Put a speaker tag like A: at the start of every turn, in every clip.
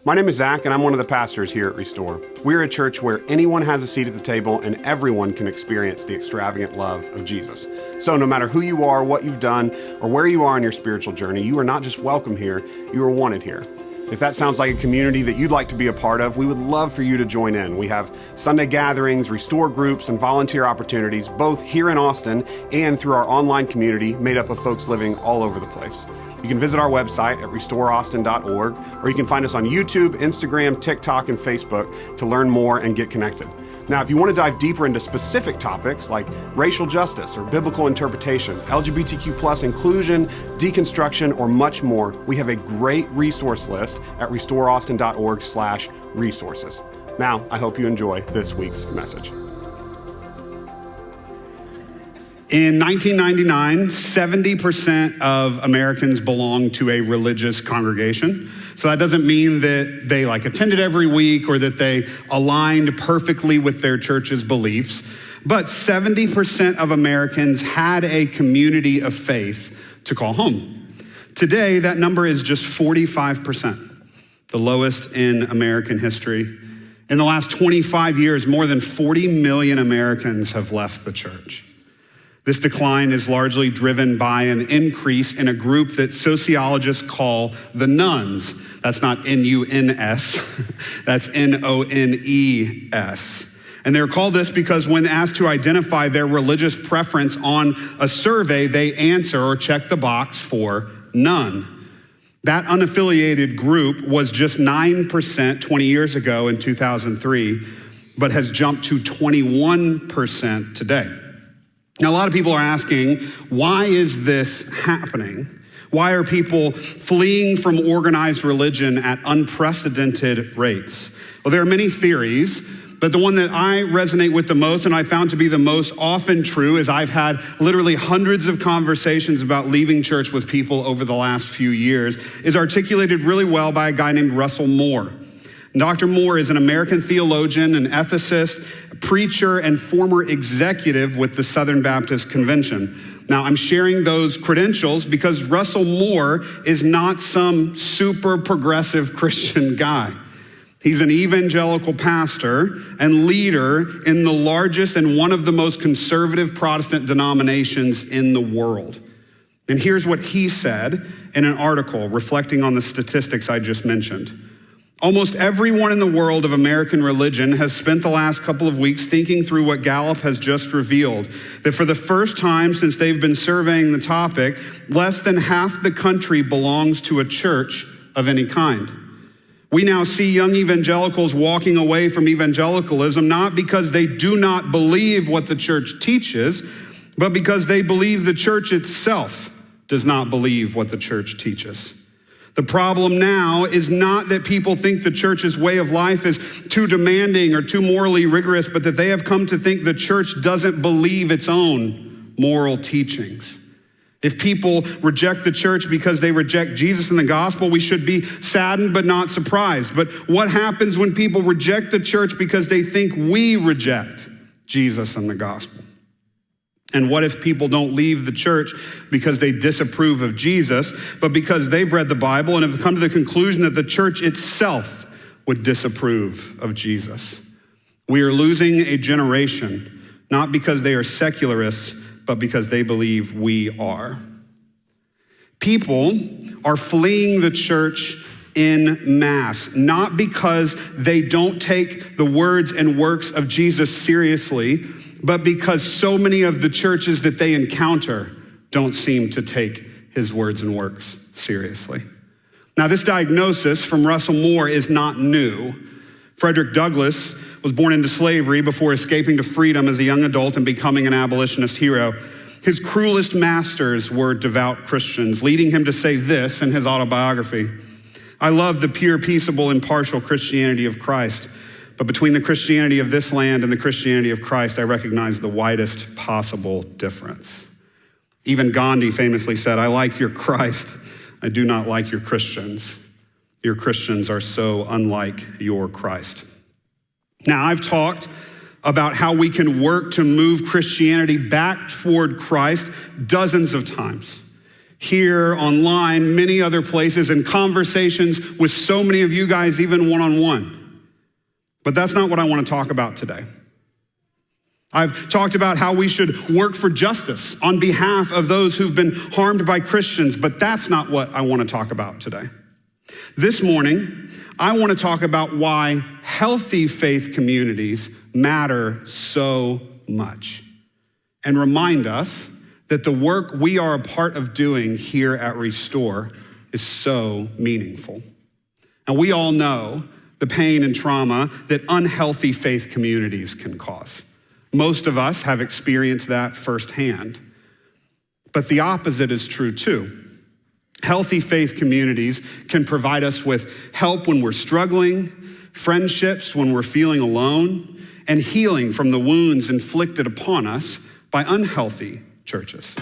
A: My name is Zach, and I'm one of the pastors here at Restore. We're a church where anyone has a seat at the table and everyone can experience the extravagant love of Jesus. So no matter who you are, what you've done, or where you are in your spiritual journey, you are not just welcome here, you are wanted here. If that sounds like a community that you'd like to be a part of, we would love for you to join in. We have Sunday gatherings, Restore groups, and volunteer opportunities, both here in Austin and through our online community made up of folks living all over the place. You can visit our website at restoreaustin.org, or you can find us on YouTube, Instagram, TikTok, and Facebook to learn more and get connected. Now, if you want to dive deeper into specific topics like racial justice or biblical interpretation, LGBTQ+ inclusion, deconstruction, or much more, we have a great resource list at restoreaustin.org/resources. Now, I hope you enjoy this week's message.
B: In 1999, 70% of Americans belonged to a religious congregation. So that doesn't mean that they attended every week or that they aligned perfectly with their church's beliefs. But 70% of Americans had a community of faith to call home. Today, that number is just 45%, the lowest in American history. In the last 25 years, more than 40 million Americans have left the church. This decline is largely driven by an increase in a group that sociologists call the nones. That's not N-U-N-S, that's N-O-N-E-S. And they're called this because when asked to identify their religious preference on a survey, they answer or check the box for none. That unaffiliated group was just 9% 20 years ago in 2003, but has jumped to 21% today. Now, a lot of people are asking, why is this happening? Why are people fleeing from organized religion at unprecedented rates? Well, there are many theories, but the one that I resonate with the most and I found to be the most often true is I've had literally hundreds of conversations about leaving church with people over the last few years, is articulated really well by a guy named Russell Moore. Dr. Moore is an American theologian, an ethicist, preacher, and former executive with the Southern Baptist Convention. Now, I'm sharing those credentials because Russell Moore is not some super progressive Christian guy. He's an evangelical pastor and leader in the largest and one of the most conservative Protestant denominations in the world. And here's what he said in an article reflecting on the statistics I just mentioned. Almost everyone in the world of American religion has spent the last couple of weeks thinking through what Gallup has just revealed, that for the first time since they've been surveying the topic, less than half the country belongs to a church of any kind. We now see young evangelicals walking away from evangelicalism, not because they do not believe what the church teaches, but because they believe the church itself does not believe what the church teaches. The problem now is not that people think the church's way of life is too demanding or too morally rigorous, but that they have come to think the church doesn't believe its own moral teachings. If people reject the church because they reject Jesus and the gospel, we should be saddened but not surprised. But what happens when people reject the church because they think we reject Jesus and the gospel? And what if people don't leave the church because they disapprove of Jesus, but because they've read the Bible and have come to the conclusion that the church itself would disapprove of Jesus? We are losing a generation, not because they are secularists, but because they believe we are. People are fleeing the church in mass, not because they don't take the words and works of Jesus seriously, but because so many of the churches that they encounter don't seem to take his words and works seriously. Now, this diagnosis from Russell Moore is not new. Frederick Douglass was born into slavery before escaping to freedom as a young adult and becoming an abolitionist hero. His cruelest masters were devout Christians, leading him to say this in his autobiography: "I love the pure, peaceable, impartial Christianity of Christ. But between the Christianity of this land and the Christianity of Christ, I recognize the widest possible difference." Even Gandhi famously said, "I like your Christ. I do not like your Christians. Your Christians are so unlike your Christ." Now, I've talked about how we can work to move Christianity back toward Christ dozens of times. here, online, many other places, and conversations with so many of you guys, even one-on-one. But that's not what I want to talk about today. I've talked about how we should work for justice on behalf of those who've been harmed by Christians, but that's not what I want to talk about today. This morning, I want to talk about why healthy faith communities matter so much and remind us that the work we are a part of doing here at Restore is so meaningful. And we all know the pain and trauma that unhealthy faith communities can cause. Most of us have experienced that firsthand. But the opposite is true too. Healthy faith communities can provide us with help when we're struggling, friendships when we're feeling alone, and healing from the wounds inflicted upon us by unhealthy churches.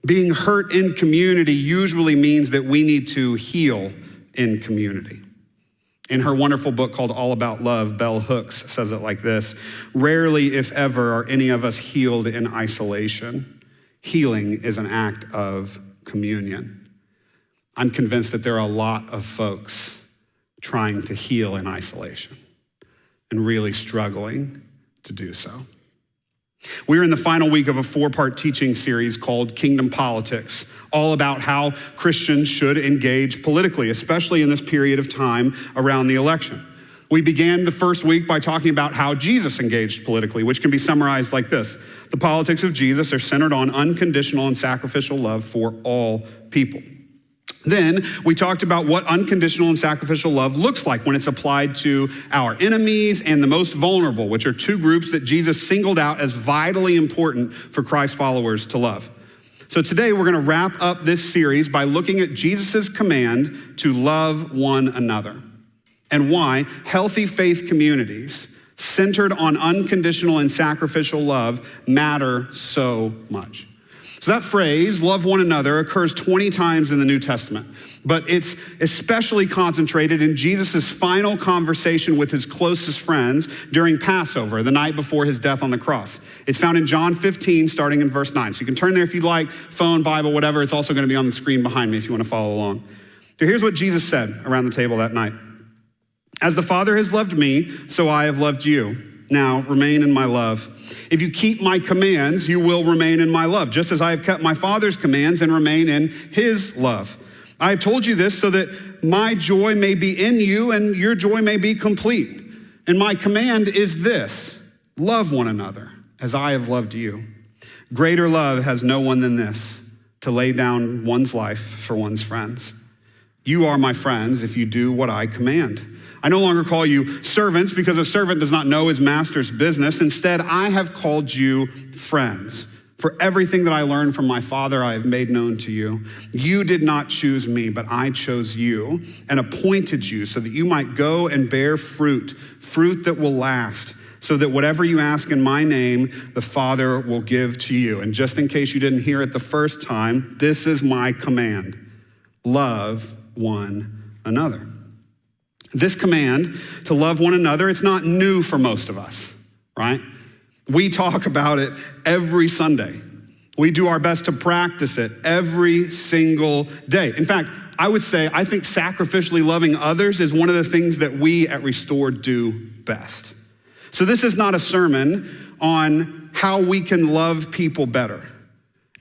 B: Being hurt in community usually means that we need to heal in community. In her wonderful book called All About Love, Bell Hooks says it like this: rarely, if ever, are any of us healed in isolation. Healing is an act of communion. I'm convinced that there are a lot of folks trying to heal in isolation and really struggling to do so. We're in the final week of a 4-part teaching series called Kingdom Politics, all about how Christians should engage politically, especially in this period of time around the election. We began the first week by talking about how Jesus engaged politically, which can be summarized like this: the politics of Jesus are centered on unconditional and sacrificial love for all people. Then we talked about what unconditional and sacrificial love looks like when it's applied to our enemies and the most vulnerable, which are two groups that Jesus singled out as vitally important for Christ followers to love. So today we're going to wrap up this series by looking at Jesus' command to love one another and why healthy faith communities centered on unconditional and sacrificial love matter so much. So that phrase, love one another, occurs 20 times in the New Testament, but it's especially concentrated in Jesus' final conversation with his closest friends during Passover, the night before his death on the cross. It's found in John 15, starting in verse 9. So you can turn there if you'd like, phone, Bible, whatever. It's also going to be on the screen behind me if you want to follow along. So here's what Jesus said around the table that night. As the Father has loved me, so I have loved you. Now remain in my love. If you keep my commands, you will remain in my love, just as I have kept my Father's commands and remain in his love. I have told you this so that my joy may be in you and your joy may be complete. And my command is this: love one another as I have loved you. Greater love has no one than this, to lay down one's life for one's friends. You are my friends if you do what I command. I no longer call you servants, because a servant does not know his master's business. Instead, I have called you friends. For everything that I learned from my Father, I have made known to you. You did not choose me, but I chose you and appointed you so that you might go and bear fruit that will last, so that whatever you ask in my name, the Father will give to you. And just in case you didn't hear it the first time, this is my command: love one another. This command to love one another, it's not new for most of us, right? We talk about it every Sunday. We do our best to practice it every single day. In fact, I would say, I think sacrificially loving others is one of the things that we at Restore do best. So this is not a sermon on how we can love people better.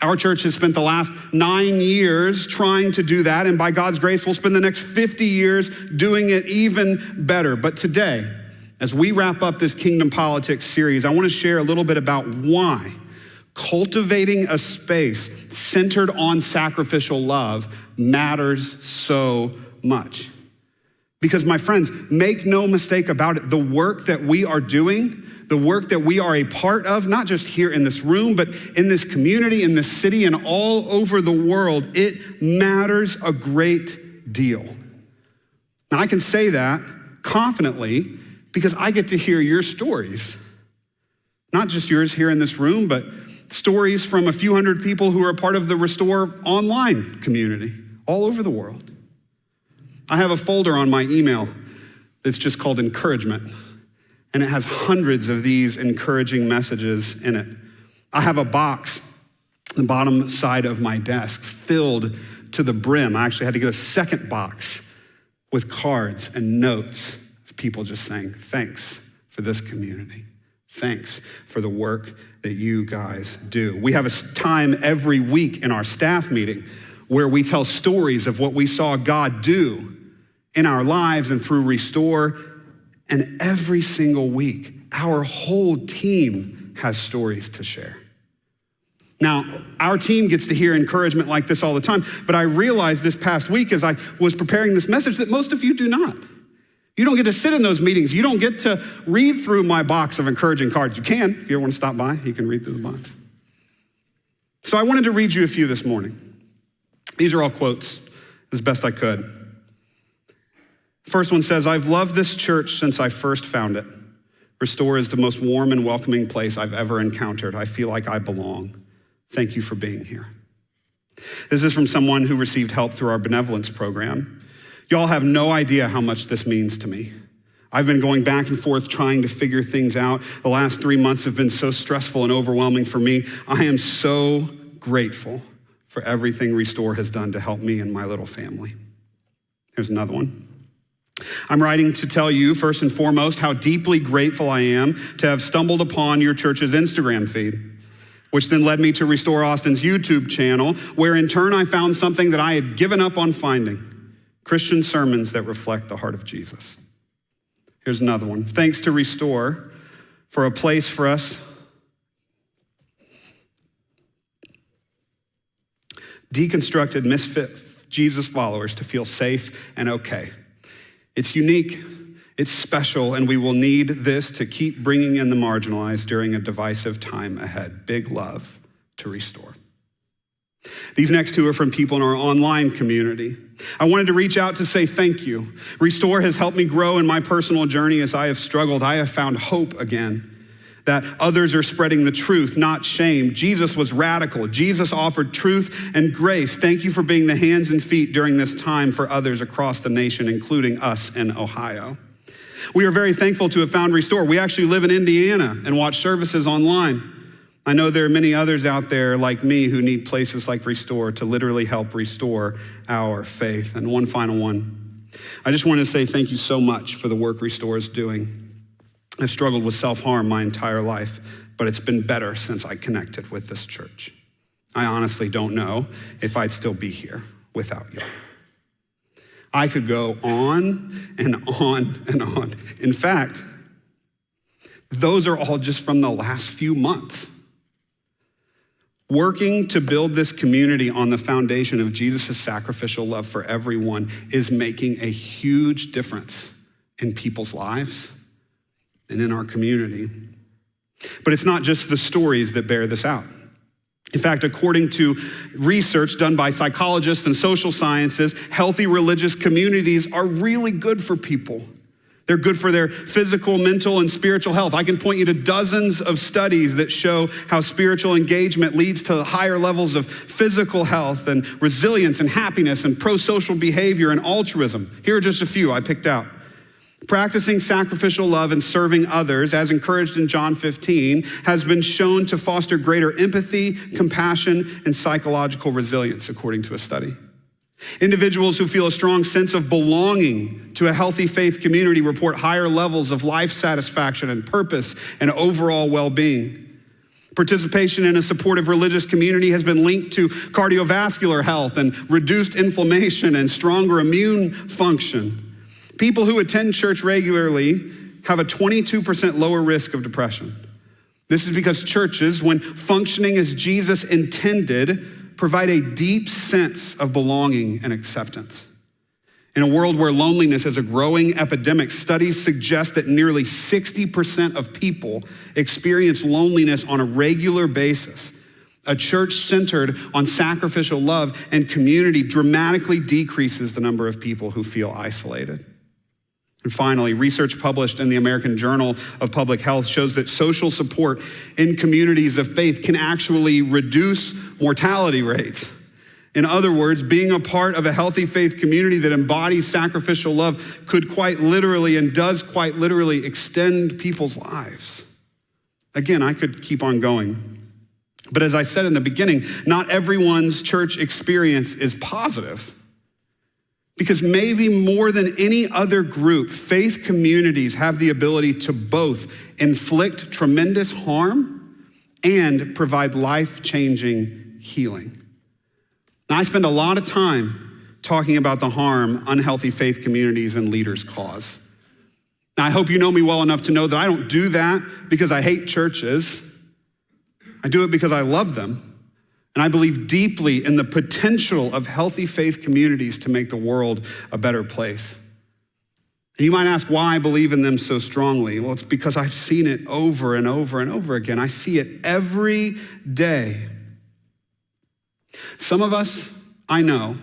B: Our church has spent the last 9 years trying to do that, and by God's grace, we'll spend the next 50 years doing it even better. But today, as we wrap up this Kingdom Politics series, I want to share a little bit about why cultivating a space centered on sacrificial love matters so much. Because my friends, make no mistake about it, the work that we are doing, the work that we are a part of, not just here in this room, but in this community, in this city, and all over the world, it matters a great deal. And I can say that confidently because I get to hear your stories. Not just yours here in this room, but stories from a few hundred people who are a part of the Restore online community all over the world. I have a folder on my email that's just called encouragement, and it has hundreds of these encouraging messages in it. I have a box the bottom side of my desk filled to the brim. I actually had to get a second box with cards and notes of people just saying, thanks for this community. Thanks for the work that you guys do. We have a time every week in our staff meeting where we tell stories of what we saw God do in our lives and through Restore. And every single week, our whole team has stories to share. Now, our team gets to hear encouragement like this all the time, but I realized this past week as I was preparing this message that most of you do not. You don't get to sit in those meetings. You don't get to read through my box of encouraging cards. You can, if you ever want to stop by, you can read through the box. So I wanted to read you a few this morning. These are all quotes as best I could. First one says, I've loved this church since I first found it. Restore is the most warm and welcoming place I've ever encountered. I feel like I belong. Thank you for being here. This is from someone who received help through our benevolence program. Y'all have no idea how much this means to me. I've been going back and forth trying to figure things out. The last 3 months have been so stressful and overwhelming for me. I am so grateful for everything Restore has done to help me and my little family. Here's another one. I'm writing to tell you, first and foremost, how deeply grateful I am to have stumbled upon your church's Instagram feed, which then led me to Restore Austin's YouTube channel, where in turn I found something that I had given up on finding, Christian sermons that reflect the heart of Jesus. Here's another one. Thanks to Restore for a place for us deconstructed, misfit Jesus followers to feel safe and okay. It's unique, it's special, and we will need this to keep bringing in the marginalized during a divisive time ahead. Big love to Restore. These next two are from people in our online community. I wanted to reach out to say thank you. Restore has helped me grow in my personal journey as I have struggled. I have found hope again, that others are spreading the truth, not shame. Jesus was radical. Jesus offered truth and grace. Thank you for being the hands and feet during this time for others across the nation, including us in Ohio. We are very thankful to have found Restore. We actually live in Indiana and watch services online. I know there are many others out there like me who need places like Restore to literally help restore our faith. And one final one. I just want to say thank you so much for the work Restore is doing. I've struggled with self-harm my entire life, but it's been better since I connected with this church. I honestly don't know if I'd still be here without you. I could go on and on and on. In fact, those are all just from the last few months. Working to build this community on the foundation of Jesus' sacrificial love for everyone is making a huge difference in people's lives and in our community. But it's not just the stories that bear this out. In fact, according to research done by psychologists and social sciences, healthy religious communities are really good for people. They're good for their physical, mental, and spiritual health. I can point you to dozens of studies that show how spiritual engagement leads to higher levels of physical health and resilience and happiness and pro-social behavior and altruism. Here are just a few I picked out. Practicing sacrificial love and serving others, as encouraged in John 15, has been shown to foster greater empathy, compassion, and psychological resilience, according to a study. Individuals who feel a strong sense of belonging to a healthy faith community report higher levels of life satisfaction and purpose and overall well-being. Participation in a supportive religious community has been linked to cardiovascular health and reduced inflammation and stronger immune function. People who attend church regularly have a 22% lower risk of depression. This is because churches, when functioning as Jesus intended, provide a deep sense of belonging and acceptance. In a world where loneliness is a growing epidemic, studies suggest that nearly 60% of people experience loneliness on a regular basis. A church centered on sacrificial love and community dramatically decreases the number of people who feel isolated. And finally, research published in the American Journal of Public Health shows that social support in communities of faith can actually reduce mortality rates. In other words, being a part of a healthy faith community that embodies sacrificial love could quite literally and does quite literally extend people's lives. Again, I could keep on going. But as I said in the beginning, not everyone's church experience is positive. Because maybe more than any other group, faith communities have the ability to both inflict tremendous harm and provide life-changing healing. Now, I spend a lot of time talking about the harm unhealthy faith communities and leaders cause. Now, I hope you know me well enough to know that I don't do that because I hate churches. I do it because I love them. And I believe deeply in the potential of healthy faith communities to make the world a better place. And you might ask why I believe in them so strongly. Well, it's because I've seen it over and over and over again. I see it every day. Some of us, I know,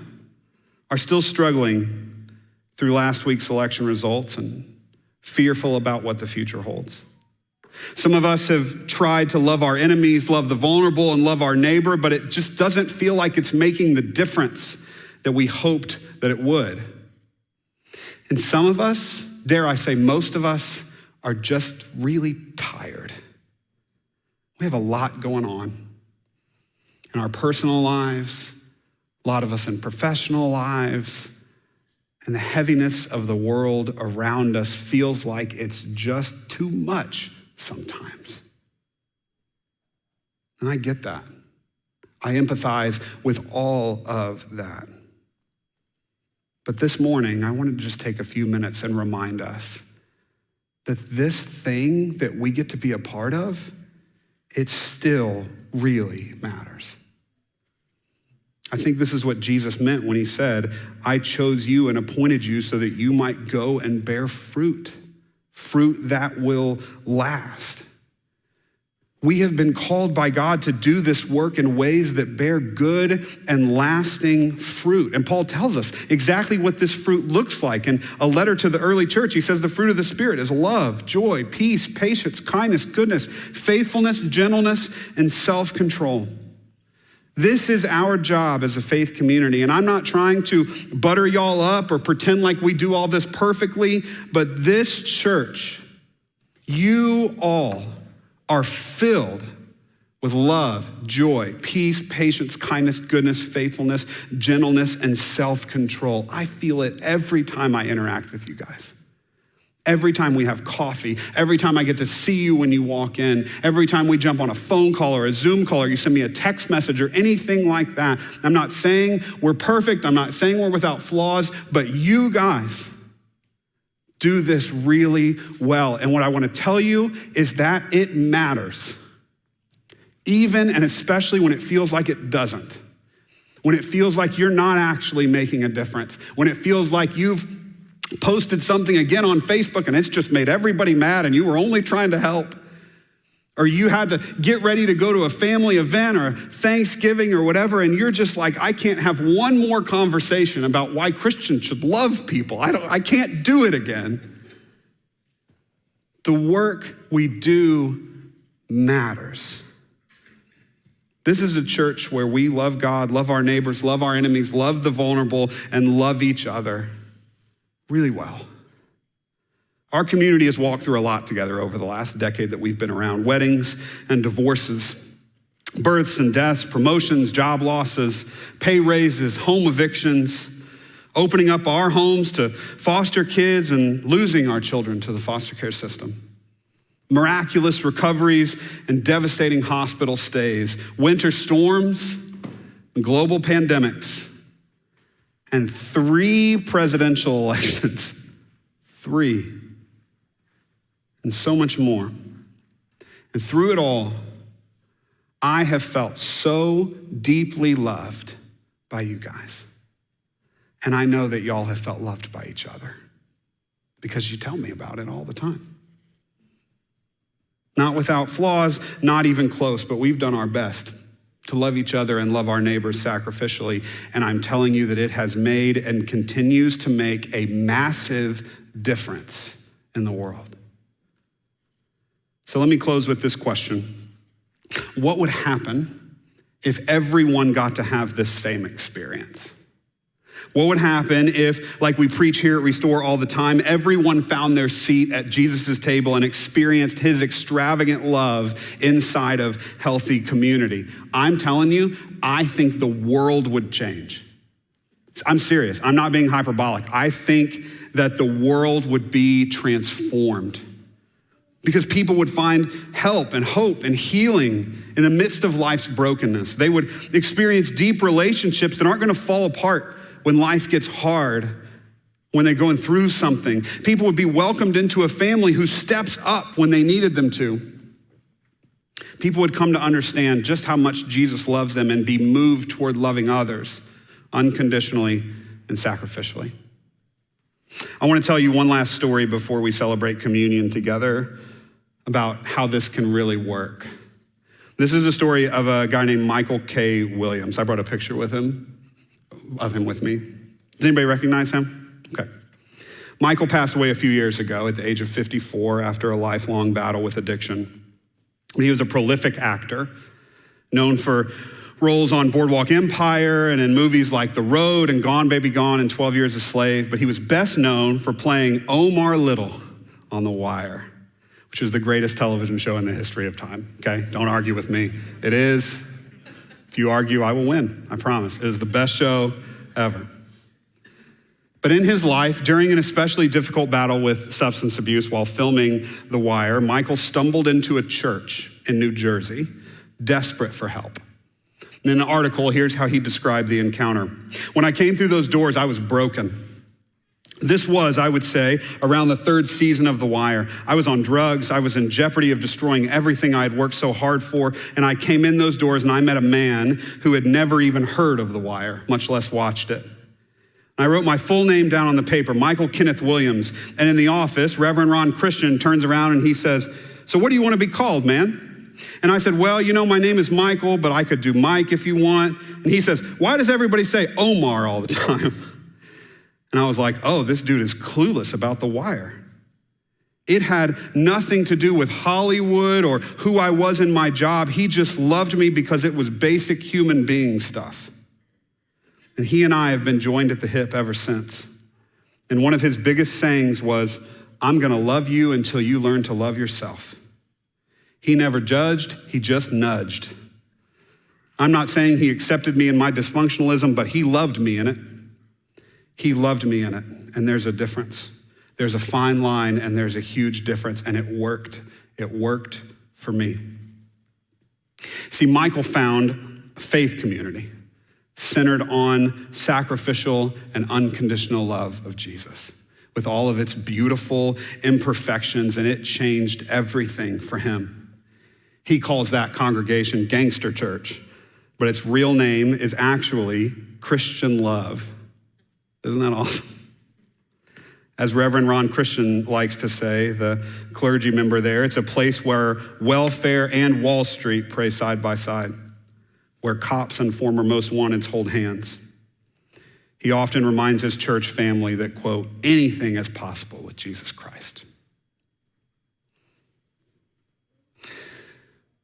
B: are still struggling through last week's election results and fearful about what the future holds. Some of us have tried to love our enemies, love the vulnerable, and love our neighbor, but it just doesn't feel like it's making the difference that we hoped that it would. And some of us, dare I say most of us, are just really tired. We have a lot going on in our personal lives, a lot of us in professional lives, and the heaviness of the world around us feels like it's just too much sometimes. And I get that. I empathize with all of that. But this morning, I wanted to just take a few minutes and remind us that this thing that we get to be a part of, it still really matters. I think this is what Jesus meant when he said, I chose you and appointed you so that you might go and bear fruit that will last. We have been called by God to do this work in ways that bear good and lasting fruit. And Paul tells us exactly what this fruit looks like. In a letter to the early church, he says the fruit of the Spirit is love, joy, peace, patience, kindness, goodness, faithfulness, gentleness, and self-control. This is our job as a faith community, and I'm not trying to butter y'all up or pretend like we do all this perfectly, but this church, you all are filled with love, joy, peace, patience, kindness, goodness, faithfulness, gentleness, and self-control. I feel it every time I interact with you guys. Every time we have coffee, every time I get to see you when you walk in, every time we jump on a phone call or a Zoom call or you send me a text message or anything like that. I'm not saying we're perfect. I'm not saying we're without flaws, but you guys do this really well. And what I want to tell you is that it matters, even and especially when it feels like it doesn't. When it feels like you're not actually making a difference. When it feels like you've posted something again on Facebook and it's just made everybody mad and you were only trying to help. Or you had to get ready to go to a family event or Thanksgiving or whatever, and you're just like, I can't have one more conversation about why Christians should love people. I can't do it again. The work we do matters. This is a church where we love God, love our neighbors, love our enemies, love the vulnerable, and love each other really well. Our community has walked through a lot together over the last decade that we've been around. Weddings and divorces, births and deaths, promotions, job losses, pay raises, home evictions, opening up our homes to foster kids and losing our children to the foster care system. Miraculous recoveries and devastating hospital stays, winter storms, and global pandemics, and 3 presidential elections. 3. And so much more. And through it all, I have felt so deeply loved by you guys. And I know that y'all have felt loved by each other because you tell me about it all the time. Not without flaws, not even close, but we've done our best to love each other and love our neighbors sacrificially. And I'm telling you that it has made and continues to make a massive difference in the world. So let me close with this question. What would happen if everyone got to have this same experience? What would happen if, like we preach here at Restore all the time, everyone found their seat at Jesus' table and experienced his extravagant love inside of healthy community? I'm telling you, I think the world would change. I'm serious. I'm not being hyperbolic. I think that the world would be transformed because people would find help and hope and healing in the midst of life's brokenness. They would experience deep relationships that aren't going to fall apart when life gets hard, when they're going through something. People would be welcomed into a family who steps up when they needed them to. People would come to understand just how much Jesus loves them and be moved toward loving others unconditionally and sacrificially. I want to tell you one last story before we celebrate communion together about how this can really work. This is a story of a guy named Michael K. Williams. I brought a picture of him with me. Does anybody recognize him? Okay. Michael passed away a few years ago at the age of 54 after a lifelong battle with addiction. He was a prolific actor, known for roles on Boardwalk Empire and in movies like The Road and Gone Baby Gone and 12 Years a Slave, but he was best known for playing Omar Little on The Wire, which is the greatest television show in the history of time, okay? Don't argue with me. It is. If you argue, I will win, I promise. It is the best show ever. But in his life, during an especially difficult battle with substance abuse while filming The Wire, Michael stumbled into a church in New Jersey, desperate for help. And in an article, here's how he described the encounter. When I came through those doors, I was broken. This was, I would say, around the third season of The Wire. I was on drugs. I was in jeopardy of destroying everything I had worked so hard for. And I came in those doors and I met a man who had never even heard of The Wire, much less watched it. I wrote my full name down on the paper, Michael Kenneth Williams. And in the office, Reverend Ron Christian turns around and he says, "So what do you want to be called, man?" And I said, "Well, you know, my name is Michael, but I could do Mike if you want." And he says, "Why does everybody say Omar all the time?" And I was like, oh, this dude is clueless about The Wire. It had nothing to do with Hollywood or who I was in my job. He just loved me because it was basic human being stuff. And he and I have been joined at the hip ever since. And one of his biggest sayings was, "I'm gonna love you until you learn to love yourself." He never judged, he just nudged. I'm not saying he accepted me in my dysfunctionalism, but he loved me in it. He loved me in it, and there's a difference. There's a fine line, and there's a huge difference, and it worked. It worked for me. See, Michael found a faith community centered on sacrificial and unconditional love of Jesus, with all of its beautiful imperfections, and it changed everything for him. He calls that congregation Gangster Church, but its real name is actually Christian Love. Isn't that awesome? As Reverend Ron Christian likes to say, the clergy member there, it's a place where welfare and Wall Street pray side by side, where cops and former most wanteds hold hands. He often reminds his church family that, quote, anything is possible with Jesus Christ.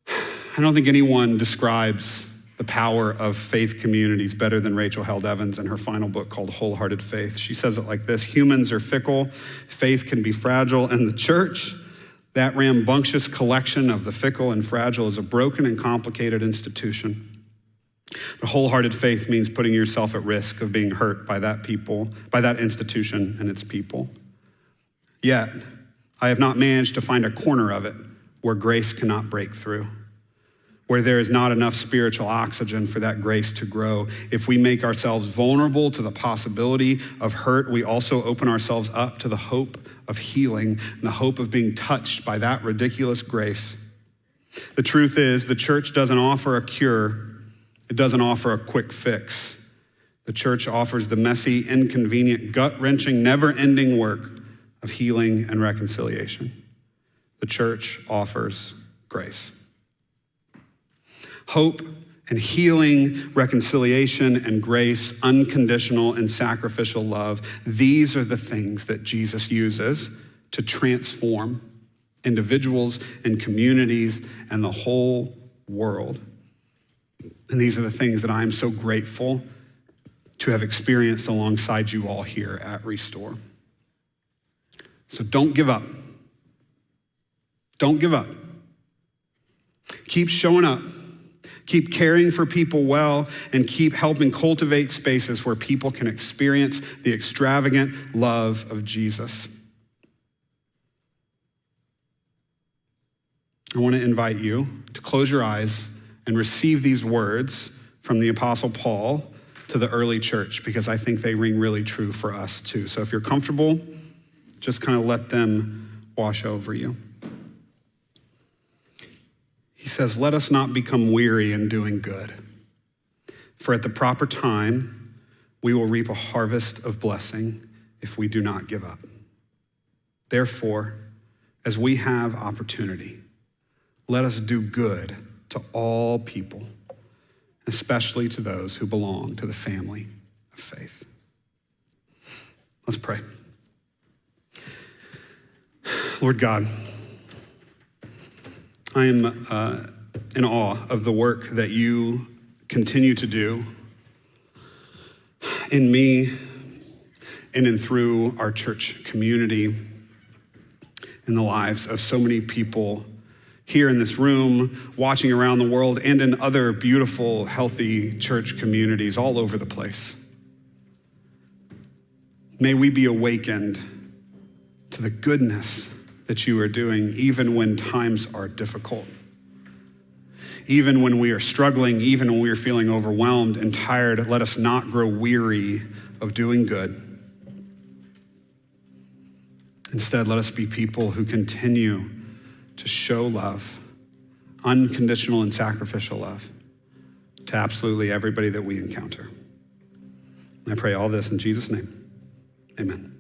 B: I don't think anyone describes the power of faith communities better than Rachel Held Evans in her final book called Wholehearted Faith. She says it like this: humans are fickle, faith can be fragile, and the church, that rambunctious collection of the fickle and fragile, is a broken and complicated institution. But wholehearted faith means putting yourself at risk of being hurt by that institution and its people. Yet, I have not managed to find a corner of it where grace cannot break through, where there is not enough spiritual oxygen for that grace to grow. If we make ourselves vulnerable to the possibility of hurt, we also open ourselves up to the hope of healing and the hope of being touched by that ridiculous grace. The truth is, the church doesn't offer a cure. It doesn't offer a quick fix. The church offers the messy, inconvenient, gut-wrenching, never-ending work of healing and reconciliation. The church offers grace. Hope and healing, reconciliation and grace, unconditional and sacrificial love. These are the things that Jesus uses to transform individuals and communities and the whole world. And these are the things that I am so grateful to have experienced alongside you all here at Restore. So don't give up. Don't give up. Keep showing up. Keep caring for people well, and keep helping cultivate spaces where people can experience the extravagant love of Jesus. I want to invite you to close your eyes and receive these words from the Apostle Paul to the early church, because I think they ring really true for us too. So if you're comfortable, just kind of let them wash over you. He says, let us not become weary in doing good, for at the proper time, we will reap a harvest of blessing if we do not give up. Therefore, as we have opportunity, let us do good to all people, especially to those who belong to the family of faith. Let's pray. Lord God, I am in awe of the work that you continue to do in me and in through our church community, in the lives of so many people here in this room, watching around the world, and in other beautiful, healthy church communities all over the place. May we be awakened to the goodness that you are doing, even when times are difficult, even when we are struggling, even when we are feeling overwhelmed and tired. Let us not grow weary of doing good. Instead, let us be people who continue to show love, unconditional and sacrificial love, to absolutely everybody that we encounter. And I pray all this in Jesus' name. Amen.